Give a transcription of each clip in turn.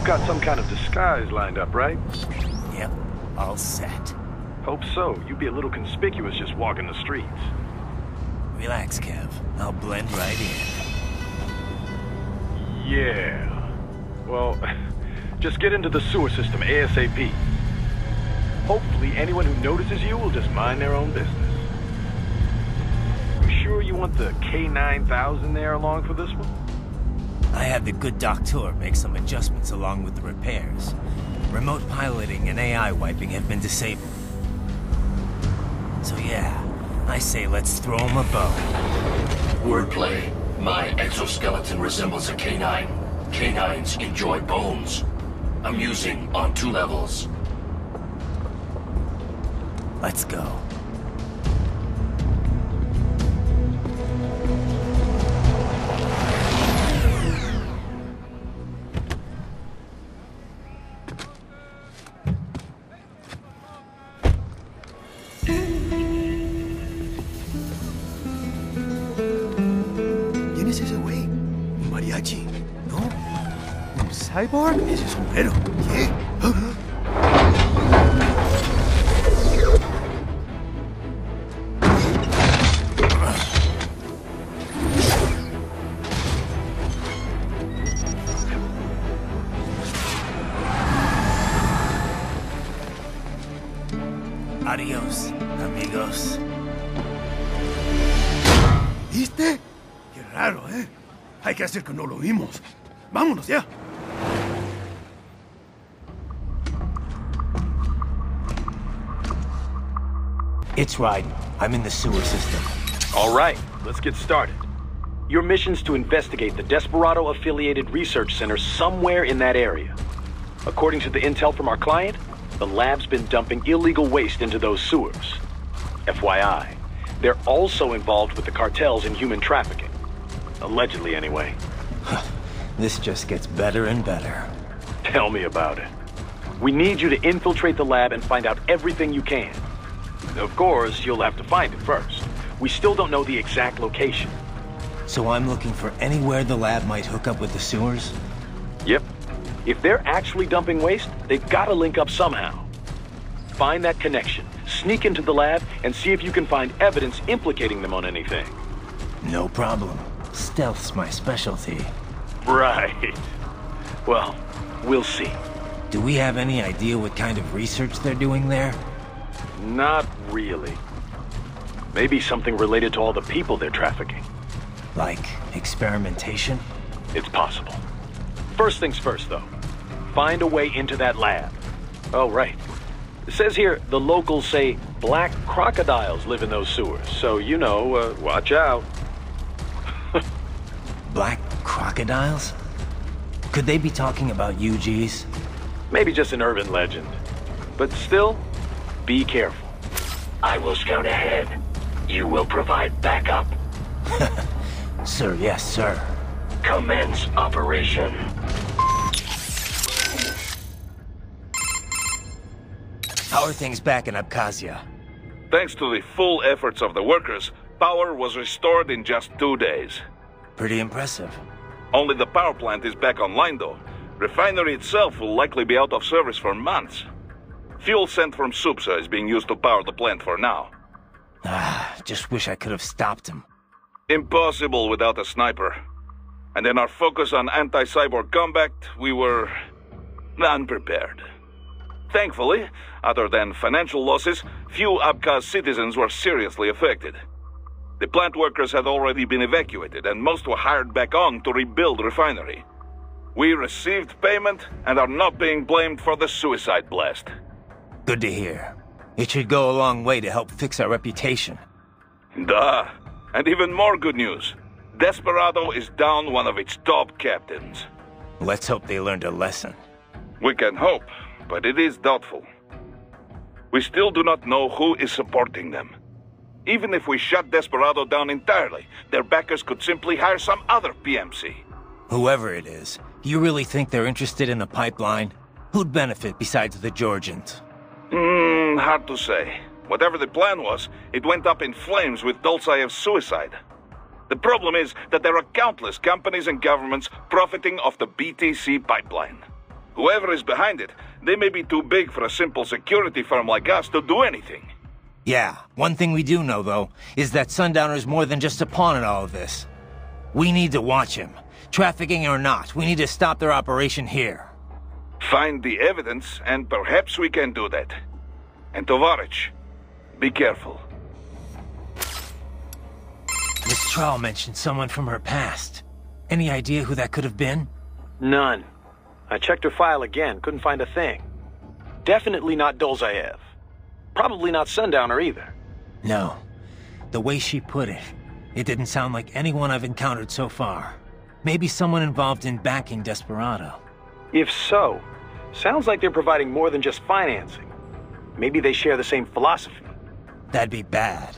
got some kind of disguise lined up, right? Yep, all set. Hope so. You'd be a little conspicuous just walking the streets. Relax, Kev. I'll blend right in. Yeah. Well, just get into the sewer system ASAP. Hopefully anyone who notices you will just mind their own business. You sure you want the K9000 there along for this one? I had the good doctor make some adjustments along with the repairs. Remote piloting and AI wiping have been disabled. So yeah, I say let's throw him a bone. Wordplay. My exoskeleton resembles a canine. Canines enjoy bones. I'm using on 2 levels. Let's go. ¿Quién es ese güey? ¿Un mariachi? ¿No? ¿Un cyborg? Ese es sombrero. ¿Qué? Adiós, amigos. ¿Viste? Qué raro, ¿eh? Hay que hacer que no lo vimos. Vámonos ya. It's riding. I'm in the sewer system. All right, let's get started. Your mission's to investigate the Desperado-affiliated research center somewhere in that area. According to the intel from our client, the lab's been dumping illegal waste into those sewers. FYI, they're also involved with the cartels in human trafficking. Allegedly, anyway. This just gets better and better. Tell me about it. We need you to infiltrate the lab and find out everything you can. Of course, you'll have to find it first. We still don't know the exact location. So I'm looking for anywhere the lab might hook up with the sewers? Yep. If they're actually dumping waste, they've got to link up somehow. Find that connection, sneak into the lab, and see if you can find evidence implicating them on anything. No problem. Stealth's my specialty. Right. Well, we'll see. Do we have any idea what kind of research they're doing there? Not really. Maybe something related to all the people they're trafficking. Like experimentation? It's possible. First things first, though. Find a way into that lab. Oh, right. It says here the locals say black crocodiles live in those sewers, so you know, watch out. Black crocodiles? Could they be talking about UGs? Maybe just an urban legend. But still, be careful. I will scout ahead. You will provide backup. Sir, yes, sir. Commence operation. How are things back in Abkhazia? Thanks to the full efforts of the workers, power was restored in just 2 days. Pretty impressive. Only the power plant is back online, though. Refinery itself will likely be out of service for months. Fuel sent from Supsa is being used to power the plant for now. Just wish I could have stopped him. Impossible without a sniper. And in our focus on anti-cyborg combat, we were unprepared. Thankfully, other than financial losses, few Abkhaz citizens were seriously affected. The plant workers had already been evacuated, and most were hired back on to rebuild refinery. We received payment and are not being blamed for the suicide blast. Good to hear. It should go a long way to help fix our reputation. Duh. And even more good news. Desperado is down one of its top captains. Let's hope they learned a lesson. We can hope, but it is doubtful. We still do not know who is supporting them. Even if we shut Desperado down entirely, their backers could simply hire some other PMC. Whoever it is, you really think they're interested in the pipeline? Who'd benefit besides the Georgians? Hard to say. Whatever the plan was, it went up in flames with Dolzaev's suicide. The problem is that there are countless companies and governments profiting off the BTC pipeline. Whoever is behind it, they may be too big for a simple security firm like us to do anything. Yeah, one thing we do know, though, is that Sundowner's more than just a pawn in all of this. We need to watch him. Trafficking or not, we need to stop their operation here. Find the evidence, and perhaps we can do that. And Tovarich, be careful. Miss Trawl mentioned someone from her past. Any idea who that could have been? None. I checked her file again, couldn't find a thing. Definitely not Dolzaev. Probably not Sundowner either. No. The way she put it, it didn't sound like anyone I've encountered so far. Maybe someone involved in backing Desperado. If so, sounds like they're providing more than just financing. Maybe they share the same philosophy. That'd be bad.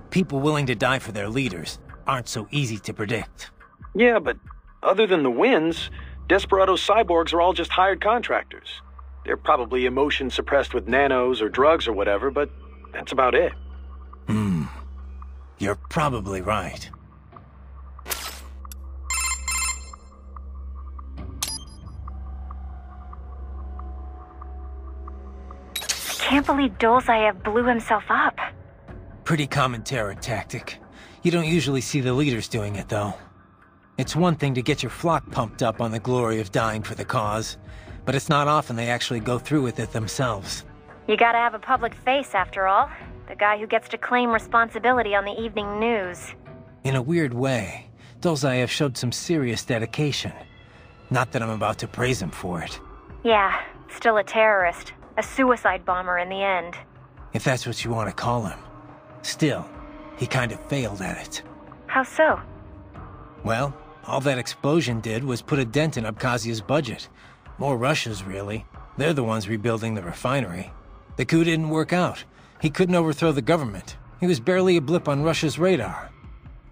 People willing to die for their leaders aren't so easy to predict. Yeah, but other than the wins, Desperado's cyborgs are all just hired contractors. They're probably emotion suppressed with nanos or drugs or whatever, but that's about it. You're probably right. Can't believe Dolzaev blew himself up. Pretty common terror tactic. You don't usually see the leaders doing it, though. It's one thing to get your flock pumped up on the glory of dying for the cause, but it's not often they actually go through with it themselves. You gotta have a public face, after all. The guy who gets to claim responsibility on the evening news. In a weird way, Dolzaev showed some serious dedication. Not that I'm about to praise him for it. Yeah, still a terrorist. A suicide bomber in the end. If that's what you want to call him. Still, he kind of failed at it. How so? Well, all that explosion did was put a dent in Abkhazia's budget. More Russia's, really. They're the ones rebuilding the refinery. The coup didn't work out. He couldn't overthrow the government. He was barely a blip on Russia's radar.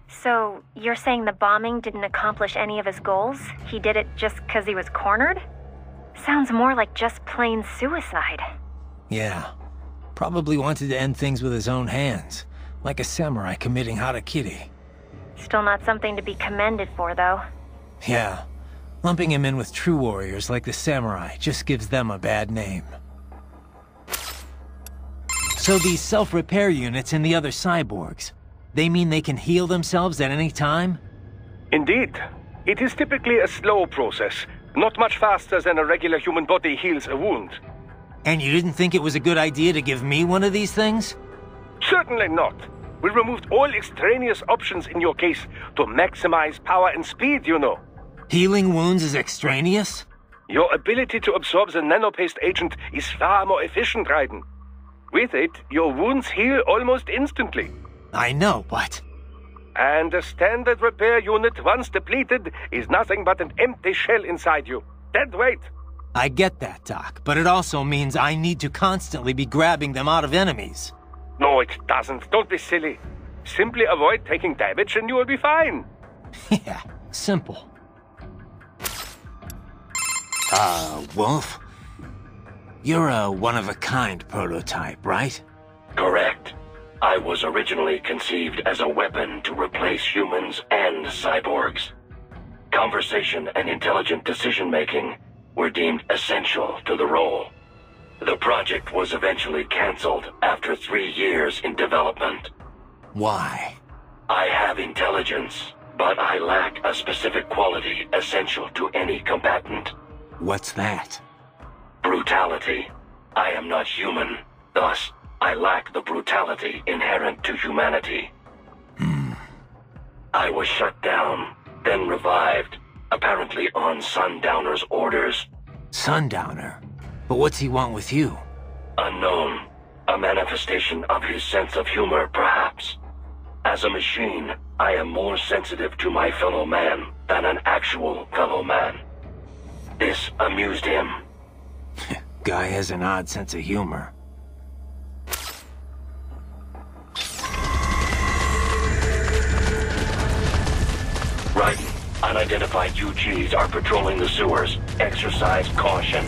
So, you're saying the bombing didn't accomplish any of his goals? He did it just because he was cornered? Sounds more like just plain suicide. Yeah. Probably wanted to end things with his own hands. Like a samurai committing harakiri. Still not something to be commended for, though. Yeah. Lumping him in with true warriors like the samurai just gives them a bad name. So these self-repair units and the other cyborgs, they mean they can heal themselves at any time? Indeed. It is typically a slow process, not much faster than a regular human body heals a wound. And you didn't think it was a good idea to give me one of these things? Certainly not. We removed all extraneous options in your case to maximize power and speed, you know. Healing wounds is extraneous? Your ability to absorb the nanopaste agent is far more efficient, Raiden. With it, your wounds heal almost instantly. I know, but... And a standard repair unit, once depleted, is nothing but an empty shell inside you. Dead weight. I get that, Doc, but it also means I need to constantly be grabbing them out of enemies. No, it doesn't. Don't be silly. Simply avoid taking damage and you will be fine. Yeah, simple. Wolf? You're a one-of-a-kind prototype, right? Correct. I was originally conceived as a weapon to replace humans and cyborgs. Conversation and intelligent decision-making were deemed essential to the role. The project was eventually cancelled after 3 years in development. Why? I have intelligence, but I lack a specific quality essential to any combatant. What's that? Brutality. I am not human, thus I lack the brutality inherent to humanity. I was shut down, then revived, apparently on Sundowner's orders. Sundowner? But what's he want with you? Unknown. A manifestation of his sense of humor, perhaps. As a machine, I am more sensitive to my fellow man than an actual fellow man. This amused him. Guy has an odd sense of humor. Right. Unidentified UGs are patrolling the sewers. Exercise caution.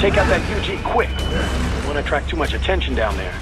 Take out that UG quick. Don't want to attract too much attention down there.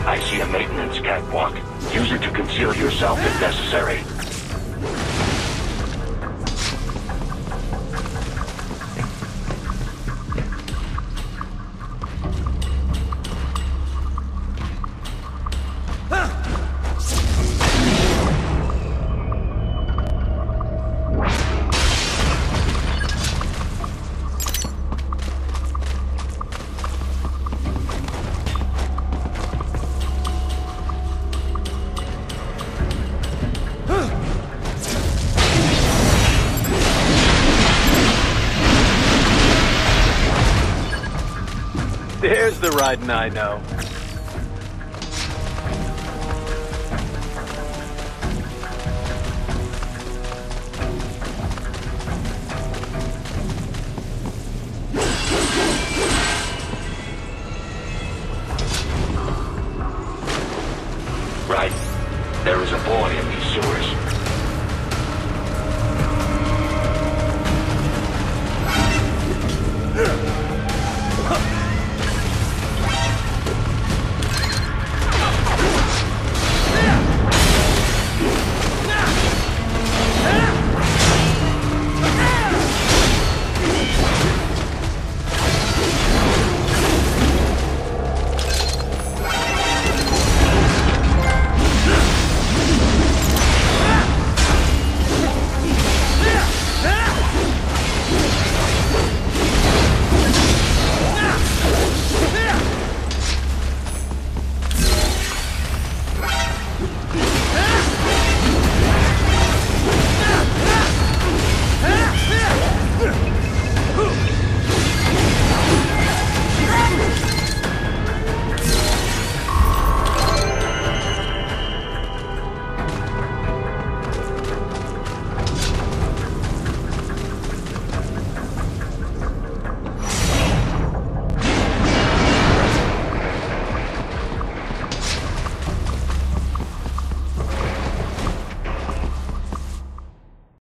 I see a maintenance catwalk. Use it to conceal yourself if necessary. There's the riding I know.